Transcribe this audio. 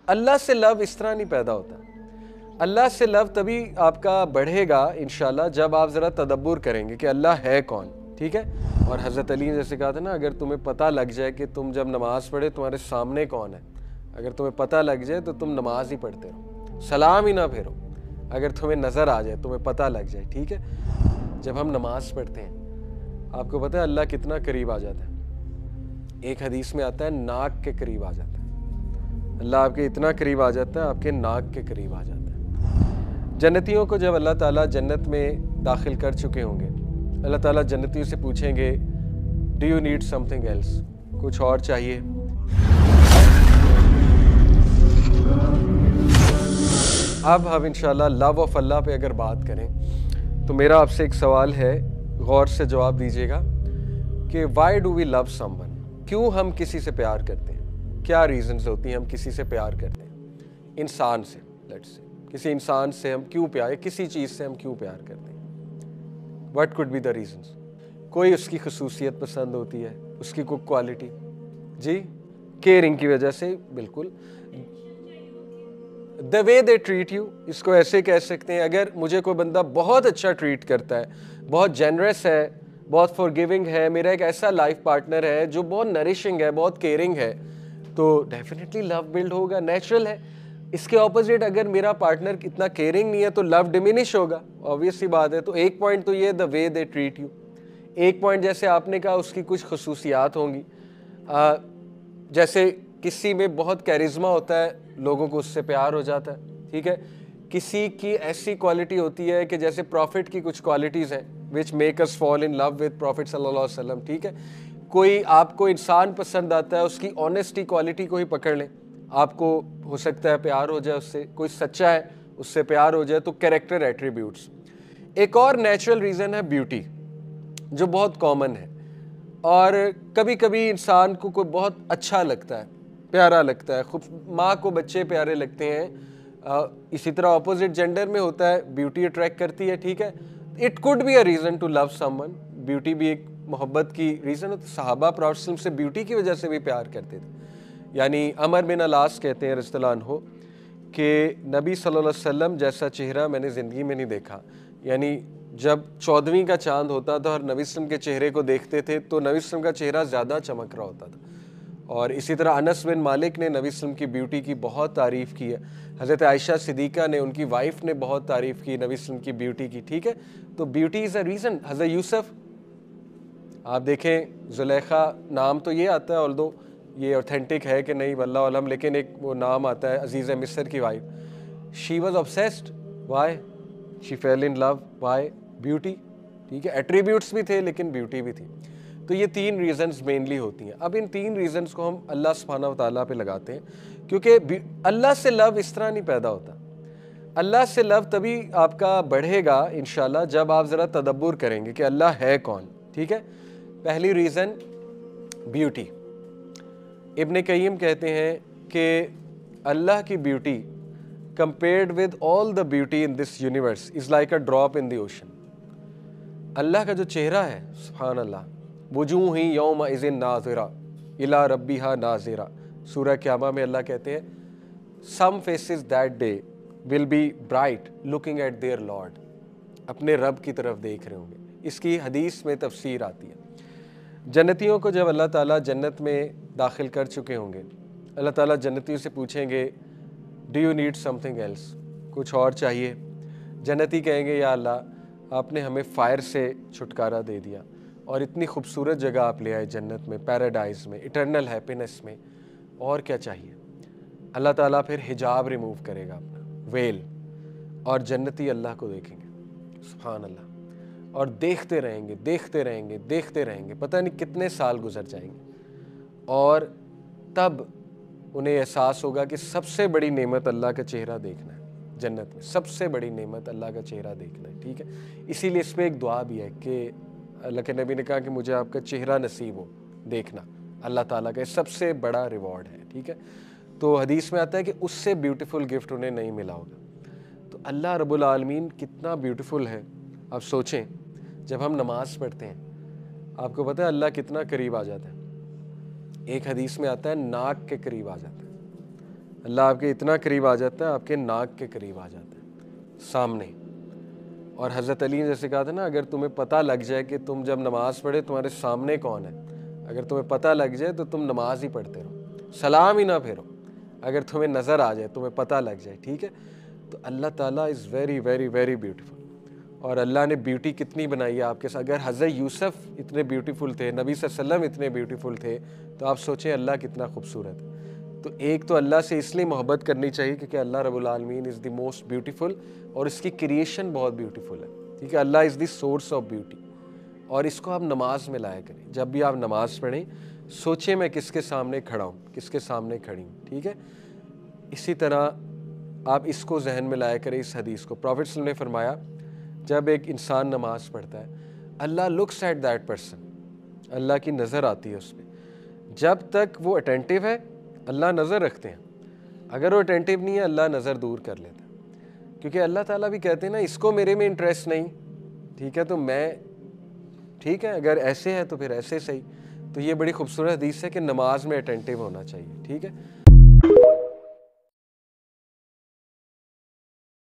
अल्लाह से लव इस तरह नहीं पैदा होता। अल्लाह से लव तभी आपका बढ़ेगा इंशाल्लाह जब आप ज़रा तदब्बुर करेंगे कि अल्लाह है कौन, ठीक है। और हज़रत अली ने जैसे कहा था ना, अगर तुम्हें पता लग जाए कि तुम जब नमाज़ पढ़े तुम्हारे सामने कौन है, अगर तुम्हें पता लग जाए तो तुम नमाज ही पढ़ते रहो, सलाम ही ना फेरो। अगर तुम्हें नज़र आ जाए, तुम्हें पता लग जाए, ठीक है। जब हम नमाज़ पढ़ते हैं, आपको पता है अल्लाह कितना करीब आ जाता है। एक हदीस में आता है नाक के करीब आ जाता है। अल्लाह आपके इतना करीब आ जाता है, आपके नाक के करीब आ जाता है। जन्नतियों को जब अल्लाह ताला जन्नत में दाखिल कर चुके होंगे, अल्लाह ताला जन्नतियों से पूछेंगे, do you need something else, कुछ और चाहिए? अब हम इंशाल्लाह लव ऑफ अल्लाह पे अगर बात करें तो मेरा आपसे एक सवाल है, गौर से जवाब दीजिएगा कि why do we love someone, क्यों हम किसी से प्यार करते हैं, क्या रीजंस होती हैं हम किसी से प्यार करते हैं। इंसान से, लेट्स से किसी इंसान से हम क्यों प्यार, किसी चीज़ से हम क्यों प्यार करते हैं, what could be the reasons. कोई उसकी खसूसियत पसंद होती है, उसकी कोई क्वालिटी, जी केयरिंग की वजह से, बिल्कुल the way they treat you, इसको ऐसे कह सकते हैं। अगर मुझे कोई बंदा बहुत अच्छा ट्रीट करता है, बहुत जेनरस है, बहुत फॉरगिविंग है, मेरा एक ऐसा लाइफ पार्टनर है जो बहुत नरिशिंग है, बहुत केयरिंग है, तो डेफिनेटली लव बिल्ड होगा, नेचुरल है। इसके ऑपोजिट अगर मेरा पार्टनर इतना केयरिंग नहीं है तो लव डिमिनिश होगा, ऑब्वियस सी बात है। तो एक पॉइंट तो ये the way they treat you, एक पॉइंट जैसे आपने कहा उसकी कुछ खसूसियात होंगी, जैसे किसी में बहुत कैरिज्मा होता है, लोगों को उससे प्यार हो जाता है, ठीक है। किसी की ऐसी क्वालिटी होती है कि जैसे प्रॉफिट की कुछ क्वालिटीज़ हैं which make us fall in love with profit सल्लल्लाहु अलैहि वसल्लम, ठीक है। कोई आपको इंसान पसंद आता है, उसकी ऑनेस्टी क्वालिटी को ही पकड़ लें, आपको हो सकता है प्यार हो जाए उससे। कोई सच्चा है, उससे प्यार हो जाए, तो कैरेक्टर एट्रीब्यूट्स। एक और नेचुरल रीज़न है ब्यूटी, जो बहुत कॉमन है, और कभी कभी इंसान को कोई बहुत अच्छा लगता है, प्यारा लगता है, खूब माँ को बच्चे प्यारे लगते हैं, इसी तरह ऑपोजिट जेंडर में होता है, ब्यूटी अट्रैक्ट करती है, ठीक है। It could be a reason to love someone, beauty भी एक मोहब्बत की रीज़न होती है। सहाबा प्रॉफेट से ब्यूटी की वजह से भी प्यार करते थे। यानी अमर बिन अलास कहते हैं रज़ियल्लाहु अन्हु कि नबी सल्लल्लाहु अलैहि वसल्लम जैसा चेहरा मैंने ज़िंदगी में नहीं देखा। यानी जब 14वीं का चांद होता था और नबी वसल्लम के चेहरे को देखते थे तो नबी वसल्लम का चेहरा ज़्यादा चमक रहा होता था। और इसी तरह अनस बिन मालिक ने नबी वसल्लम की ब्यूटी की बहुत तारीफ़ की है। हज़रत आयशा सिद्दीक़ा ने, उनकी वाइफ ने बहुत तारीफ़ की नबी वसल्लम की ब्यूटी की, ठीक है। तो ब्यूटी इज़ अ रीज़न। हज़रत यूसुफ, आप देखें, ज़ुलेखा नाम तो ये आता है, ऑल्दो ये ऑथेंटिक है कि नहीं वल्लाहु अलम, लेकिन एक वो नाम आता है, अजीज़ मिस्र की wife. She was obsessed, why, she fell in love, why, beauty, ठीक है। एट्रीब्यूट्स भी थे लेकिन ब्यूटी भी थी। तो ये 3 रीज़न्स मेनली होती हैं। अब इन 3 रीज़न्स को हम अल्लाह सुब्हानहू व तआला पे लगाते हैं, क्योंकि अल्लाह से लव इस तरह नहीं पैदा होता। अल्लाह से लव तभी आपका बढ़ेगा इंशाल्लाह जब आप ज़रा तदब्बुर करेंगे कि अल्लाह है कौन, ठीक है। पहली रीज़न ब्यूटी। इब्न कय्यिम कहते हैं कि अल्लाह की beauty compared with all the beauty in this universe is like a drop in the ocean. अल्लाह का जो चेहरा है, सुभान अल्लाह, वजूह ही यौम इज़िन नाज़िरा इला रब्बिहा नाज़िरा, सूरह क़यामा में अल्लाह कहते हैं some faces that day will be bright looking at their lord, अपने रब की तरफ देख रहे होंगे। इसकी हदीस में तफसीर आती है। जन्नतियों को जब अल्लाह ताला जन्नत में दाखिल कर चुके होंगे, अल्लाह ताला जन्नतियों से पूछेंगे, do you need something else, कुछ और चाहिए? जन्नती कहेंगे, या अल्लाह आपने हमें फ़ायर से छुटकारा दे दिया और इतनी खूबसूरत जगह आप ले आए जन्नत में, पैराडाइज़ में, इटर्नल हैप्पीनेस में, और क्या चाहिए? अल्लाह ताला फिर हिजाब रिमूव करेगा अपना, वेल, और जन्नती अल्लाह को देखेंगे, सुभान अल्लाह, और देखते रहेंगे, देखते रहेंगे, देखते रहेंगे, पता नहीं कितने साल गुजर जाएंगे। और तब उन्हें एहसास होगा कि सबसे बड़ी नेमत अल्लाह का चेहरा देखना है। जन्नत में सबसे बड़ी नेमत अल्लाह का चेहरा देखना है, ठीक है। इसीलिए इसमें एक दुआ भी है कि अल्लाह के नबी ने कहा कि मुझे आपका चेहरा नसीब हो देखना, अल्लाह ताला का सबसे बड़ा रिवॉर्ड है, ठीक है। तो हदीस में आता है कि उससे ब्यूटीफुल गिफ्ट उन्हें नहीं मिला होगा। तो अल्लाह रब्बुल आलमीन कितना ब्यूटीफुल है। आप सोचें, जब हम नमाज़ पढ़ते हैं, आपको पता है अल्लाह कितना करीब आ जाता है। एक हदीस में आता है नाक के करीब आ जाता है। अल्लाह आपके इतना करीब आ जाता है, आपके नाक के करीब आ जाता है, सामने। और हज़रत अली ने जैसे कहा था ना, अगर तुम्हें पता लग जाए कि तुम जब नमाज़ पढ़े तुम्हारे सामने कौन है, अगर तुम्हें पता लग जाए तो तुम नमाज ही पढ़ते रहो, सलाम ही ना फेरो, अगर तुम्हें नज़र आ जाए, तुम्हें पता लग जाए, ठीक है। तो अल्लाह ताला is very very very beautiful. और अल्लाह ने ब्यूटी कितनी बनाई है आपके साथ। अगर हज़रत यूसुफ इतने ब्यूटीफुल थे, नबी सल्लल्लाहु अलैहि वसल्लम इतने ब्यूटीफुल थे, तो आप सोचें अल्लाह कितना खूबसूरत है। तो एक तो अल्लाह से इसलिए मोहब्बत करनी चाहिए क्योंकि अल्लाह रब्बुल आलमीन इज़ द मोस्ट ब्यूटीफुल, और इसकी क्रिएशन बहुत ब्यूटीफुल है, ठीक है। Allah is the source of beauty. और इसको आप नमाज में लाया करें। जब भी आप नमाज पढ़ें, सोचें मैं किसके सामने खड़ा हूँ, किसके सामने खड़ी हूँ, ठीक है। इसी तरह आप इसको जहन में लाया करें, इस हदीस को। प्रॉफेट सल्लल्लाहु अलैहि वसल्लम ने फरमाया, जब एक इंसान नमाज पढ़ता है, अल्लाह लुक्स एट दैट पर्सन, अल्लाह की नज़र आती है उस पर। जब तक वो अटेंटिव है, अल्लाह नज़र रखते हैं, अगर वो अटेंटिव नहीं है, अल्लाह नज़र दूर कर लेता है। क्योंकि अल्लाह ताला भी कहते हैं ना, इसको मेरे में इंटरेस्ट नहीं, ठीक है, तो मैं, ठीक है, अगर ऐसे है तो फिर ऐसे सही। तो ये बड़ी खूबसूरत हदीस है कि नमाज में अटेंटिव होना चाहिए, ठीक है।